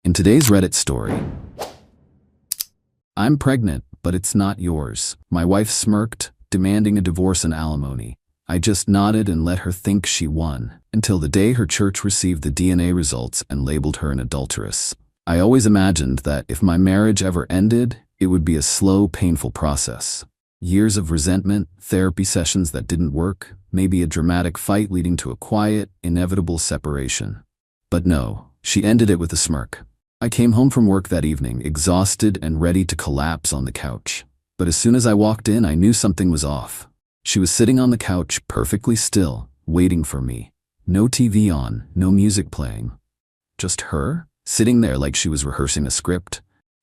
In today's Reddit story, I'm pregnant, but it's not yours. My wife smirked, demanding a divorce and alimony. I just nodded and let her think she won, until the day her church received the DNA results and labeled her an adulteress. I always imagined that if my marriage ever ended, it would be a slow, painful process. Years of resentment, therapy sessions that didn't work, maybe a dramatic fight leading to a quiet, inevitable separation. But no, she ended it with a smirk. I came home from work that evening, exhausted and ready to collapse on the couch. But as soon as I walked in, I knew something was off. She was sitting on the couch, perfectly still, waiting for me. No TV on, no music playing. Just her, sitting there like she was rehearsing a script.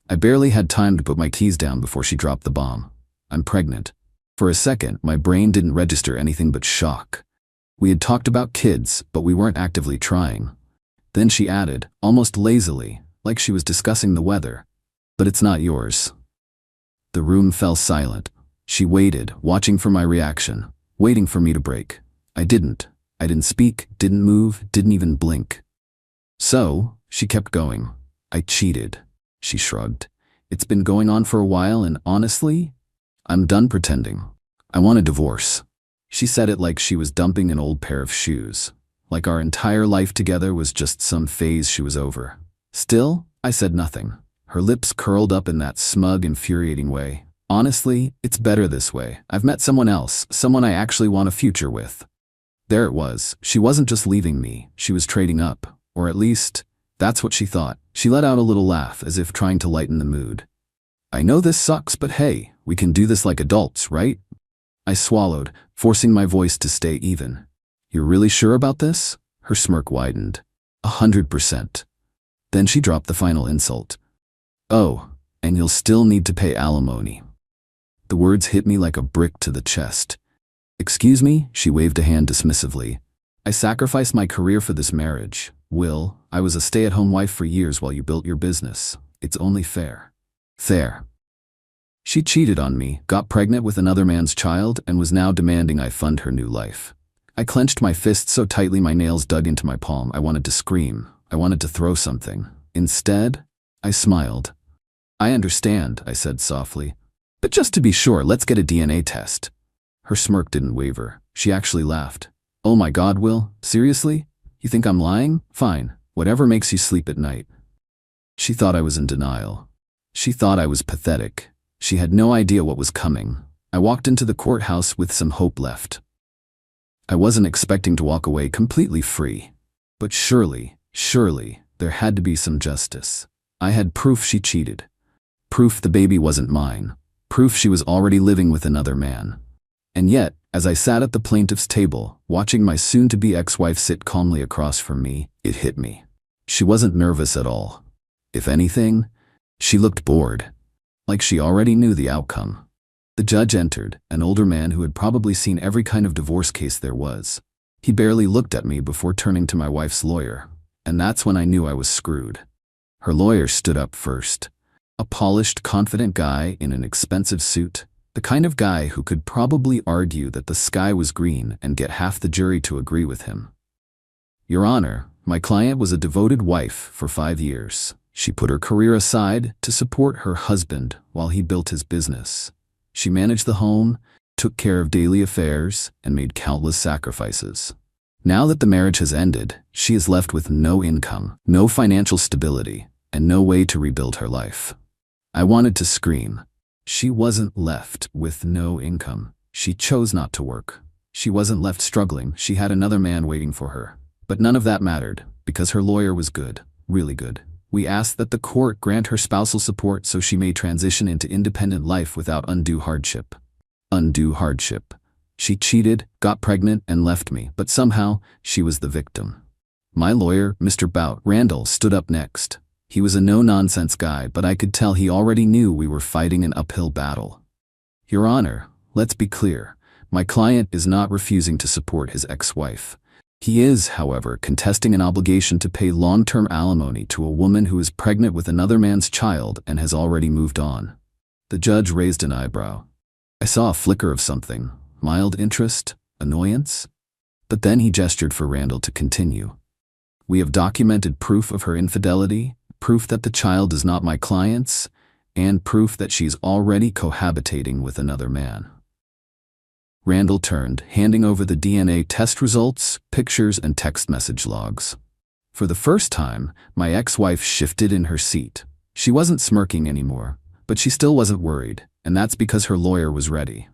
I barely had time to put my keys down before she dropped the bomb. I'm pregnant. For a second, my brain didn't register anything but shock. We had talked about kids, but we weren't actively trying. Then she added, almost lazily, like she was discussing the weather. But it's not yours. The room fell silent. She waited, watching for my reaction, waiting for me to break. I didn't. I didn't speak, didn't move, didn't even blink. So, she kept going. I cheated. She shrugged. It's been going on for a while, and honestly, I'm done pretending. I want a divorce. She said it like she was dumping an old pair of shoes, like our entire life together was just some phase she was over. Still, I said nothing. Her lips curled up in that smug, infuriating way. Honestly, it's better this way. I've met someone else, someone I actually want a future with. There it was. She wasn't just leaving me, she was trading up. Or at least, that's what she thought. She let out a little laugh, as if trying to lighten the mood. I know this sucks, but hey, we can do this like adults, right? I swallowed, forcing my voice to stay even. You're really sure about this? Her smirk widened. 100%. Then she dropped the final insult. Oh, and you'll still need to pay alimony. The words hit me like a brick to the chest. Excuse me, she waved a hand dismissively. I sacrificed my career for this marriage. Will, I was a stay-at-home wife for years while you built your business. It's only fair. Fair. She cheated on me, got pregnant with another man's child, and was now demanding I fund her new life. I clenched my fist so tightly my nails dug into my palm. I wanted to scream. I wanted to throw something. Instead, I smiled. I understand, I said softly. But just to be sure, let's get a DNA test. Her smirk didn't waver. She actually laughed. Oh my God, Will, seriously? You think I'm lying? Fine, whatever makes you sleep at night. She thought I was in denial. She thought I was pathetic. She had no idea what was coming. I walked into the courthouse with some hope left. I wasn't expecting to walk away completely free. But surely, there had to be some justice. I had proof she cheated. Proof the baby wasn't mine. Proof she was already living with another man. And yet, as I sat at the plaintiff's table, watching my soon-to-be ex-wife sit calmly across from me, it hit me. She wasn't nervous at all. If anything, she looked bored, like she already knew the outcome. The judge entered, an older man who had probably seen every kind of divorce case there was. He barely looked at me before turning to my wife's lawyer, and that's when I knew I was screwed. Her lawyer stood up first. A polished, confident guy in an expensive suit, the kind of guy who could probably argue that the sky was green and get half the jury to agree with him. Your Honor, my client was a devoted wife for 5 years. She put her career aside to support her husband while he built his business. She managed the home, took care of daily affairs, and made countless sacrifices. Now that the marriage has ended, she is left with no income, no financial stability, and no way to rebuild her life. I wanted to scream. She wasn't left with no income. She chose not to work. She wasn't left struggling. She had another man waiting for her. But none of that mattered, because her lawyer was good, really good. We asked that the court grant her spousal support so she may transition into independent life without undue hardship. Undue hardship. She cheated, got pregnant, and left me, but somehow, she was the victim. My lawyer, Mr. Bout Randall, stood up next. He was a no-nonsense guy, but I could tell he already knew we were fighting an uphill battle. Your Honor, let's be clear. My client is not refusing to support his ex-wife. He is, however, contesting an obligation to pay long-term alimony to a woman who is pregnant with another man's child and has already moved on. The judge raised an eyebrow. I saw a flicker of something, mild interest, annoyance. But then he gestured for Randall to continue. We have documented proof of her infidelity, proof that the child is not my client's, and proof that she's already cohabitating with another man. Randall turned, handing over the DNA test results, pictures, and text message logs. For the first time, my ex-wife shifted in her seat. She wasn't smirking anymore, but she still wasn't worried, and that's because her lawyer was ready.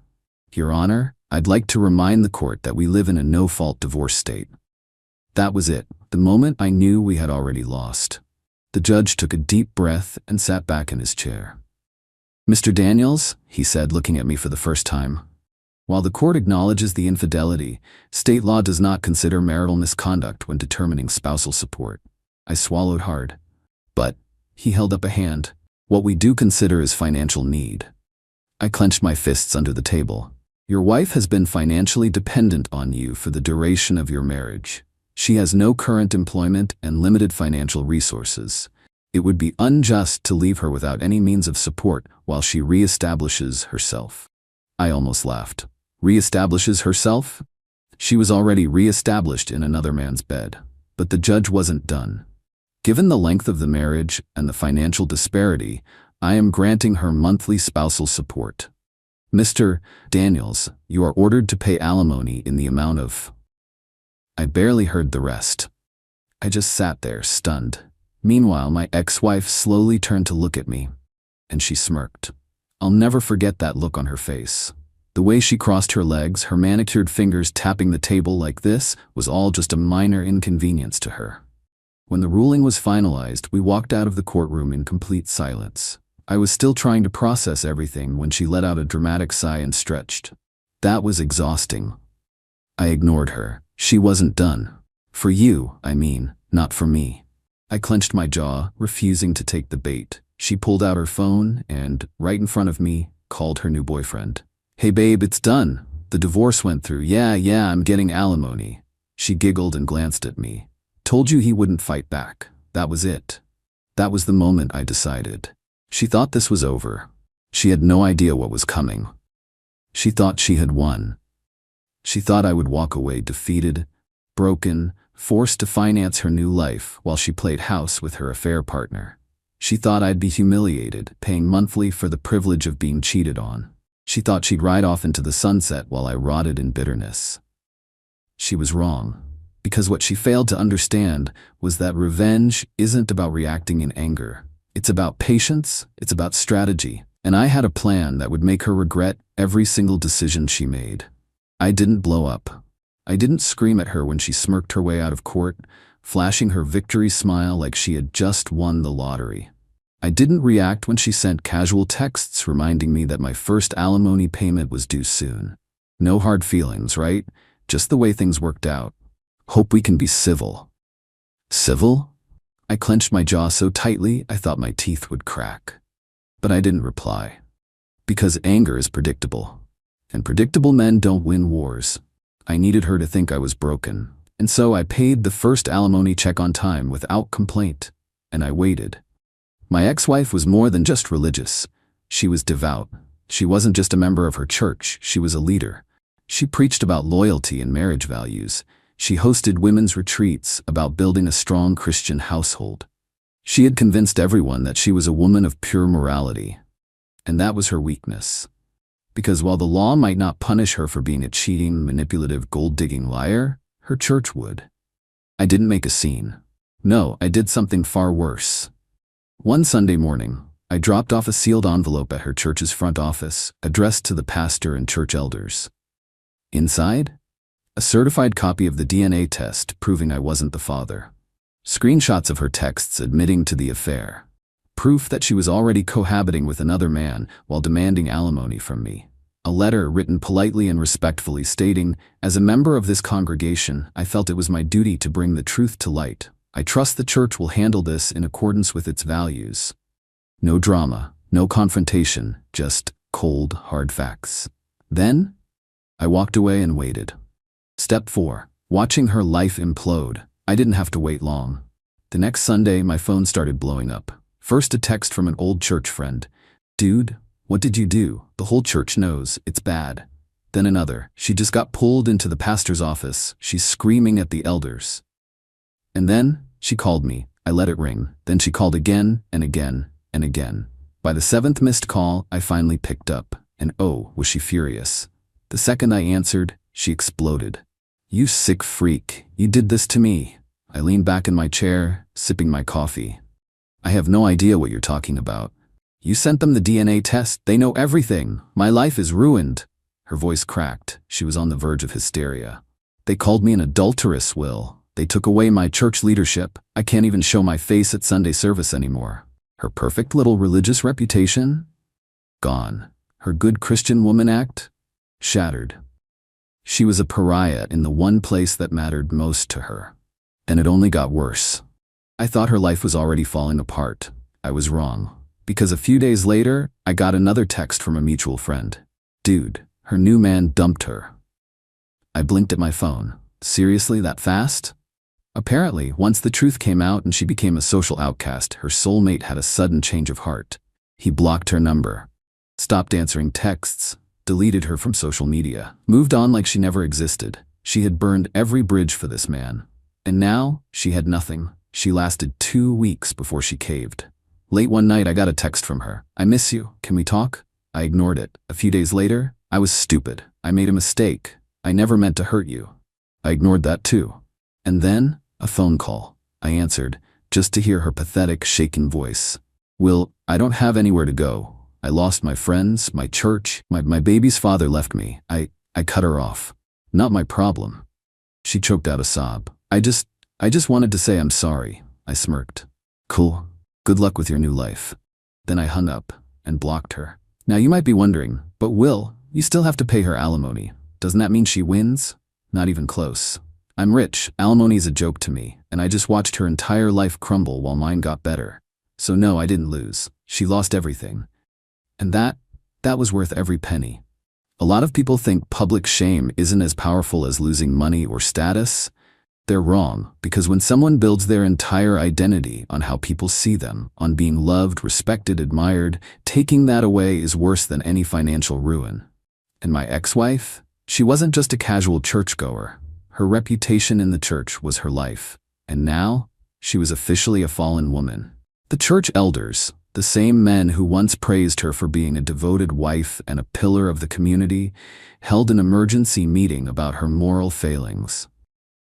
Your Honor, I'd like to remind the court that we live in a no-fault divorce state. That was it, the moment I knew we had already lost. The judge took a deep breath and sat back in his chair. Mr. Daniels, he said, looking at me for the first time. While the court acknowledges the infidelity, state law does not consider marital misconduct when determining spousal support. I swallowed hard. But, he held up a hand, what we do consider is financial need. I clenched my fists under the table. Your wife has been financially dependent on you for the duration of your marriage. She has no current employment and limited financial resources. It would be unjust to leave her without any means of support while she reestablishes herself. I almost laughed. Reestablishes herself? She was already reestablished in another man's bed. But the judge wasn't done. Given the length of the marriage and the financial disparity, I am granting her monthly spousal support. Mr. Daniels, you are ordered to pay alimony in the amount of... I barely heard the rest. I just sat there, stunned. Meanwhile, my ex-wife slowly turned to look at me, and she smirked. I'll never forget that look on her face. The way she crossed her legs, her manicured fingers tapping the table like this, was all just a minor inconvenience to her. When the ruling was finalized, we walked out of the courtroom in complete silence. I was still trying to process everything when she let out a dramatic sigh and stretched. That was exhausting. I ignored her. She wasn't done. For you, I mean, not for me. I clenched my jaw, refusing to take the bait. She pulled out her phone and, right in front of me, called her new boyfriend. Hey babe, it's done. The divorce went through. Yeah, I'm getting alimony. She giggled and glanced at me. Told you he wouldn't fight back. That was it. That was the moment I decided. She thought this was over. She had no idea what was coming. She thought she had won. She thought I would walk away defeated, broken, forced to finance her new life while she played house with her affair partner. She thought I'd be humiliated, paying monthly for the privilege of being cheated on. She thought she'd ride off into the sunset while I rotted in bitterness. She was wrong, because what she failed to understand was that revenge isn't about reacting in anger. It's about patience, it's about strategy, and I had a plan that would make her regret every single decision she made. I didn't blow up. I didn't scream at her when she smirked her way out of court, flashing her victory smile like she had just won the lottery. I didn't react when she sent casual texts reminding me that my first alimony payment was due soon. No hard feelings, right? Just the way things worked out. Hope we can be civil. Civil? I clenched my jaw so tightly I thought my teeth would crack. But I didn't reply. Because anger is predictable. And predictable men don't win wars. I needed her to think I was broken. And so I paid the first alimony check on time without complaint. And I waited. My ex-wife was more than just religious. She was devout. She wasn't just a member of her church, she was a leader. She preached about loyalty and marriage values. She hosted women's retreats about building a strong Christian household. She had convinced everyone that she was a woman of pure morality. And that was her weakness. Because while the law might not punish her for being a cheating, manipulative, gold-digging liar, her church would. I didn't make a scene. No, I did something far worse. One Sunday morning, I dropped off a sealed envelope at her church's front office, addressed to the pastor and church elders. Inside, a certified copy of the DNA test proving I wasn't the father. Screenshots of her texts admitting to the affair. Proof that she was already cohabiting with another man while demanding alimony from me. A letter written politely and respectfully stating, as a member of this congregation, I felt it was my duty to bring the truth to light. I trust the church will handle this in accordance with its values. No drama, no confrontation, just cold, hard facts. Then, I walked away and waited. Step 4. Watching her life implode. I didn't have to wait long. The next Sunday, my phone started blowing up. First a text from an old church friend. Dude, what did you do? The whole church knows. It's bad. Then another. She just got pulled into the pastor's office. She's screaming at the elders. And then, she called me, I let it ring. Then she called again and again and again. By the 7th missed call, I finally picked up. And oh, was she furious. The second I answered, she exploded. "You sick freak, you did this to me." I leaned back in my chair, sipping my coffee. "I have no idea what you're talking about. You sent them the DNA test. They know everything. My life is ruined." Her voice cracked. She was on the verge of hysteria. "They called me an adulteress, Will. They took away my church leadership. I can't even show my face at Sunday service anymore. Her perfect little religious reputation? Gone. Her good Christian woman act? Shattered. She was a pariah in the one place that mattered most to her. And it only got worse. I thought her life was already falling apart. I was wrong. Because a few days later, I got another text from a mutual friend. Dude, her new man dumped her." I blinked at my phone. Seriously, that fast? Apparently, once the truth came out and she became a social outcast, her soulmate had a sudden change of heart. He blocked her number, stopped answering texts, deleted her from social media, moved on like she never existed. She had burned every bridge for this man. And now, she had nothing. She lasted 2 weeks before she caved. Late one night, I got a text from her. "I miss you. Can we talk?" I ignored it. A few days later, "I was stupid. I made a mistake. I never meant to hurt you." I ignored that too. And then, a phone call. I answered, just to hear her pathetic, shaken voice. "Will, I don't have anywhere to go. I lost my friends, my church, my baby's father left me. I cut her off. Not my problem." She choked out a sob. I just wanted to say I'm sorry." I smirked. "Cool. Good luck with your new life." Then I hung up and blocked her. Now you might be wondering, but Will, you still have to pay her alimony. Doesn't that mean she wins? Not even close. I'm rich. Alimony is a joke to me, and I just watched her entire life crumble while mine got better. So no, I didn't lose. She lost everything. And that was worth every penny. A lot of people think public shame isn't as powerful as losing money or status. They're wrong, because when someone builds their entire identity on how people see them, on being loved, respected, admired, taking that away is worse than any financial ruin. And my ex-wife? She wasn't just a casual churchgoer. Her reputation in the church was her life. And now, she was officially a fallen woman. The church elders, the same men who once praised her for being a devoted wife and a pillar of the community, held an emergency meeting about her moral failings.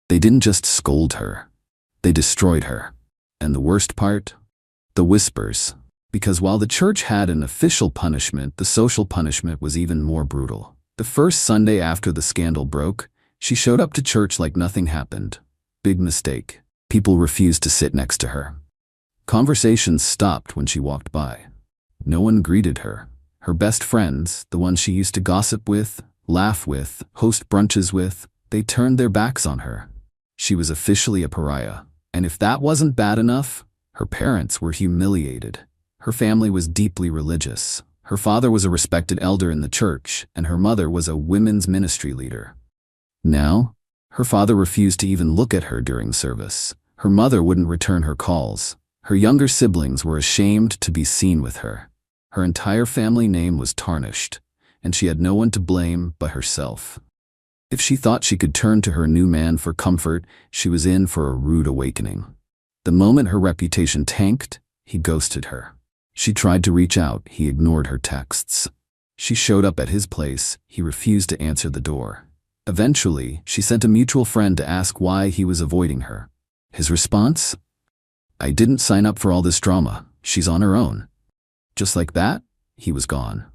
They didn't just scold her. They destroyed her. And the worst part? The whispers. Because while the church had an official punishment, the social punishment was even more brutal. The first Sunday after the scandal broke, she showed up to church like nothing happened. Big mistake. People refused to sit next to her. Conversations stopped when she walked by. No one greeted her. Her best friends, the ones she used to gossip with, laugh with, host brunches with, they turned their backs on her. She was officially a pariah. And if that wasn't bad enough, her parents were humiliated. Her family was deeply religious. Her father was a respected elder in the church, and her mother was a women's ministry leader. Now, her father refused to even look at her during service. Her mother wouldn't return her calls. Her younger siblings were ashamed to be seen with her. Her entire family name was tarnished, and she had no one to blame but herself. If she thought she could turn to her new man for comfort, she was in for a rude awakening. The moment her reputation tanked, he ghosted her. She tried to reach out, he ignored her texts. She showed up at his place, he refused to answer the door. Eventually, she sent a mutual friend to ask why he was avoiding her. His response? "I didn't sign up for all this drama. She's on her own." Just like that, he was gone.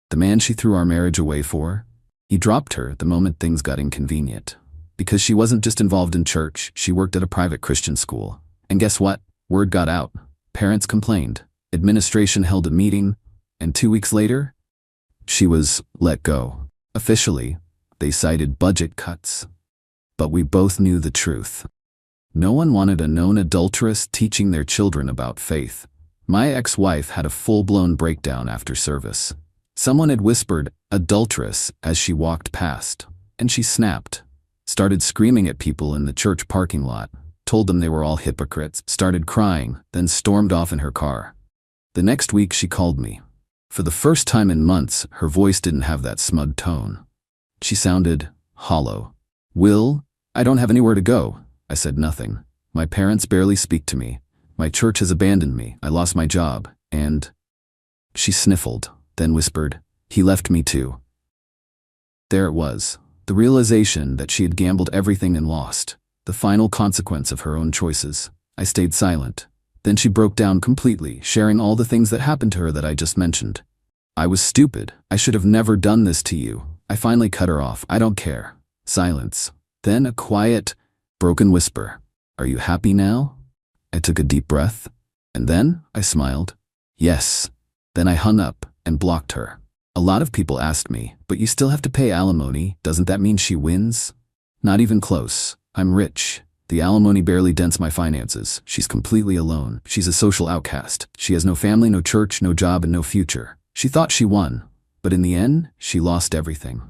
The man she threw our marriage away for? He dropped her the moment things got inconvenient. Because she wasn't just involved in church, she worked at a private Christian school. And guess what? Word got out. Parents complained. Administration held a meeting. And 2 weeks later, she was let go. Officially, they cited budget cuts. But we both knew the truth. No one wanted a known adulteress teaching their children about faith. My ex-wife had a full-blown breakdown after service. Someone had whispered, "adulteress," as she walked past, and she snapped, started screaming at people in the church parking lot, told them they were all hypocrites, started crying, then stormed off in her car. The next week she called me. For the first time in months, her voice didn't have that smug tone. She sounded hollow. "Will, I don't have anywhere to go." I said nothing. "My parents barely speak to me. My church has abandoned me. I lost my job. And she sniffled, then whispered, he left me too. There it was. The realization that she had gambled everything and lost. The final consequence of her own choices. I stayed silent. Then she broke down completely, sharing all the things that happened to her that I just mentioned. I was stupid. I should have never done this to you. I finally cut her off. I don't care. Silence. Then a quiet, broken whisper. Are you happy now? I took a deep breath. And then I smiled. Yes. Then I hung up and blocked her. A lot of people asked me, but you still have to pay alimony. Doesn't that mean she wins? Not even close. I'm rich. The alimony barely dents my finances. She's completely alone. She's a social outcast. She has no family, no church, no job, and no future. She thought she won, but in the end, she lost everything.